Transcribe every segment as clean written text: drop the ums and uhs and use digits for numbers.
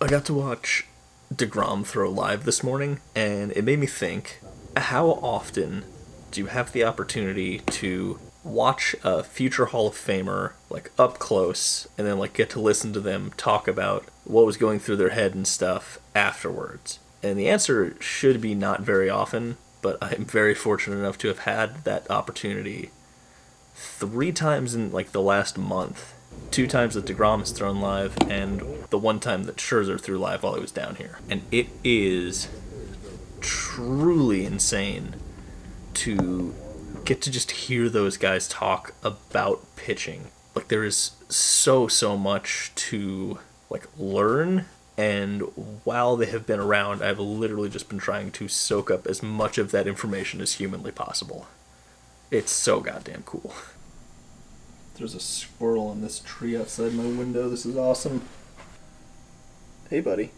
I got to watch DeGrom throw live this morning, and it made me think, how often do you have the opportunity to watch a future Hall of Famer, like, up close, and then, like, get to listen to them talk about what was going through their head and stuff afterwards? And the answer should be not very often, but I'm very fortunate enough to have had that opportunity 3 times in, like, the last month. 2 times that DeGrom has thrown live, and the 1 time that Scherzer threw live while he was down here. And it is truly insane to get to just hear those guys talk about pitching. Like, there is so much to, like, learn, and while they have been around, I've literally just been trying to soak up as much of that information as humanly possible. It's so goddamn cool. There's a squirrel in this tree outside my window. This is awesome. Hey, buddy.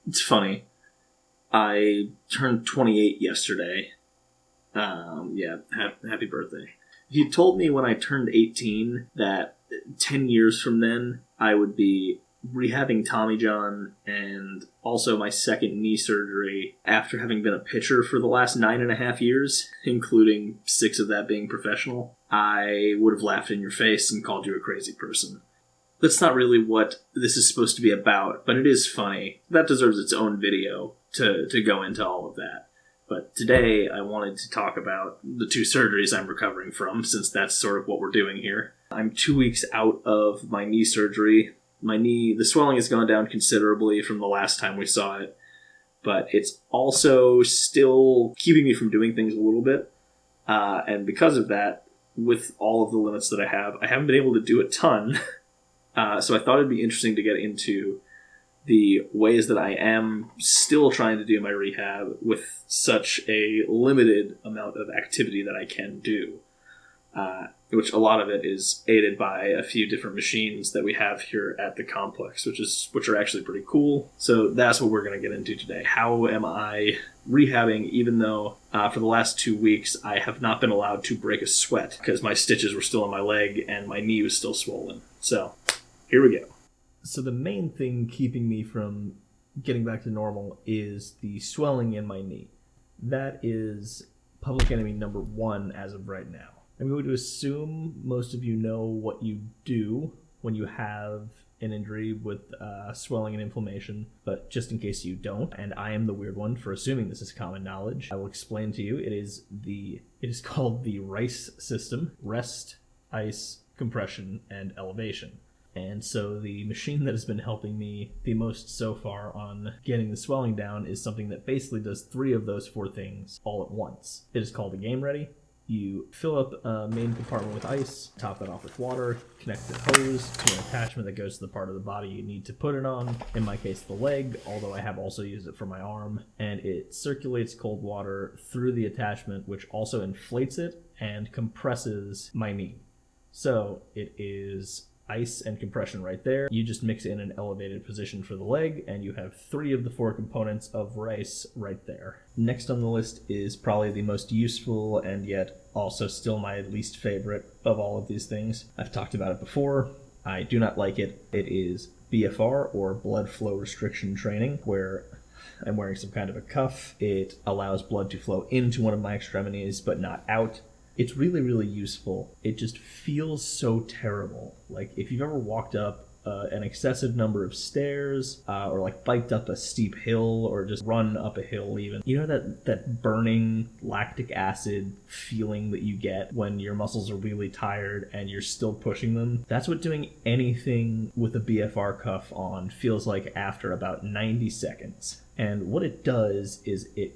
It's funny. I turned 28 yesterday. Happy birthday. He told me when I turned 18 that 10 years from then I would be rehabbing Tommy John and also my second knee surgery after having been a pitcher for the last 9.5 years, including 6 of that being professional. I would have laughed in your face and called you a crazy person. That's not really what this is supposed to be about, but it is funny. That deserves its own video to go into all of that. But today I wanted to talk about the 2 surgeries I'm recovering from, since that's sort of what we're doing here. I'm 2 weeks out of my knee surgery. My knee, the swelling has gone down considerably from the last time we saw it, but it's also still keeping me from doing things a little bit. And because of that, with all of the limits that I haven't been able to do a ton. So I thought it'd be interesting to get into the ways that I am still trying to do my rehab with such a limited amount of activity that I can do. Which a lot of it is aided by a few different machines that we have here at the complex, which are actually pretty cool. So that's what we're going to get into today. How am I rehabbing, even though for the last 2 weeks I have not been allowed to break a sweat because my stitches were still in my leg and my knee was still swollen. So here we go. So the main thing keeping me from getting back to normal is the swelling in my knee. That is public enemy number 1 as of right now. I'm going to assume most of you know what you do when you have an injury with swelling and inflammation, but just in case you don't, and I am the weird one for assuming this is common knowledge, I will explain to you. It is called the RICE system: rest, ice, compression, and elevation. And so the machine that has been helping me the most so far on getting the swelling down is something that basically does 3 of those 4 things all at once. It is called a Game Ready. You fill up a main compartment with ice, top that off with water, connect the hose to an attachment that goes to the part of the body you need to put it on, in my case the leg, although I have also used it for my arm, and it circulates cold water through the attachment, which also inflates it and compresses my knee. So it is ice and compression right there. You just mix in an elevated position for the leg, and you have 3 of the 4 components of RICE right there. Next on the list is probably the most useful and yet also still my least favorite of all of these things. I've talked about it before. I do not like it. It is BFR, or blood flow restriction training, where I'm wearing some kind of a cuff. It allows blood to flow into one of my extremities but not out. It's really, really useful. It just feels so terrible. Like, if you've ever walked up an excessive number of stairs, or like biked up a steep hill, or just run up a hill even, you know that burning lactic acid feeling that you get when your muscles are really tired and you're still pushing them? That's what doing anything with a BFR cuff on feels like after about 90 seconds. And what it does is it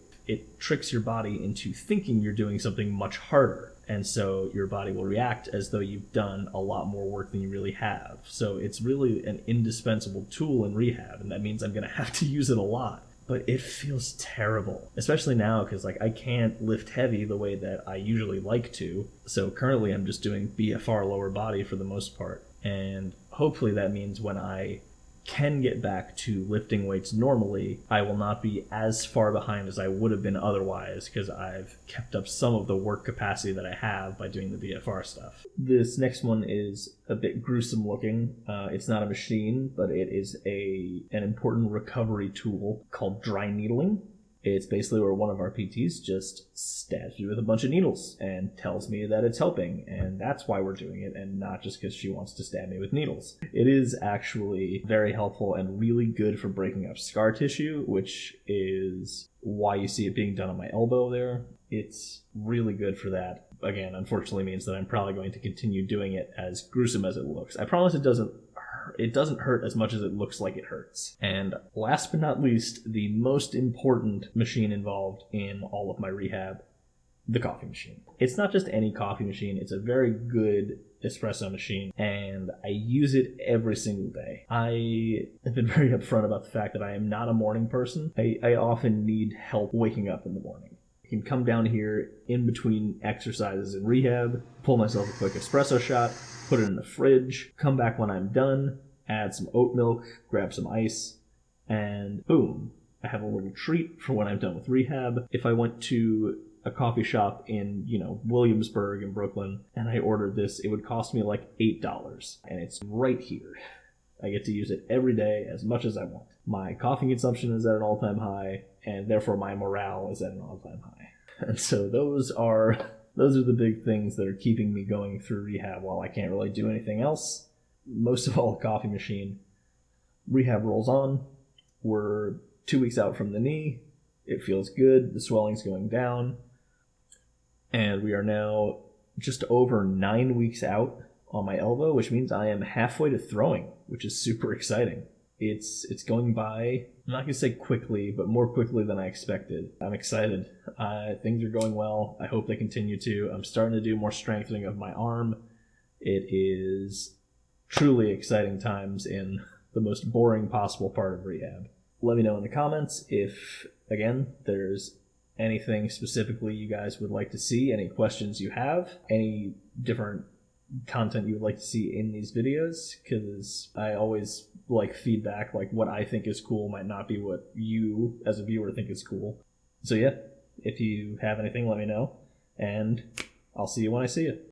tricks your body into thinking you're doing something much harder. And so your body will react as though you've done a lot more work than you really have. So it's really an indispensable tool in rehab, and that means I'm going to have to use it a lot. But it feels terrible, especially now because I can't lift heavy the way that I usually like to. So currently I'm just doing BFR lower body for the most part. And hopefully that means when I can get back to lifting weights normally, I will not be as far behind as I would have been otherwise, because I've kept up some of the work capacity that I have by doing the BFR stuff. This next one is a bit gruesome looking. It's not a machine, but it is an important recovery tool called dry needling. It's basically where one of our PTs just stabs me with a bunch of needles and tells me that it's helping, and that's why we're doing it, and not just because she wants to stab me with needles. It is actually very helpful and really good for breaking up scar tissue, which is why you see it being done on my elbow there. It's really good for that. Again, unfortunately means that I'm probably going to continue doing it, as gruesome as it looks. I promise it doesn't hurt as much as it looks like it hurts. And last but not least, the most important machine involved in all of my rehab, the coffee machine. It's not just any coffee machine, it's a very good espresso machine, and I use it every single day. I have been very upfront about the fact that I am not a morning person. I often need help waking up in the morning. I can come down here in between exercises in rehab, pull myself a quick espresso shot, put it in the fridge, come back when I'm done, add some oat milk, grab some ice, and boom, I have a little treat for when I'm done with rehab. If I went to a coffee shop in, Williamsburg in Brooklyn, and I ordered this, it would cost me like $8, and it's right here. I get to use it every day as much as I want. My coffee consumption is at an all-time high, and therefore my morale is at an all-time high. And so those are the big things that are keeping me going through rehab while I can't really do anything else. Most of all, a coffee machine. Rehab rolls on. We're 2 weeks out from the knee. It feels good. The swelling's going down. And we are now just over 9 weeks out on my elbow, which means I am halfway to throwing, which is super exciting. It's going by, I'm not going to say quickly, but more quickly than I expected. I'm excited. Things are going well. I hope they continue to. I'm starting to do more strengthening of my arm. It is truly exciting times in the most boring possible part of rehab. Let me know in the comments if, again, there's anything specifically you guys would like to see, any questions you have, any different content you would like to see in these videos, because I always like feedback. Like, what I think is cool might not be what you as a viewer think is cool. So yeah, if you have anything, let me know, and I'll see you when I see you.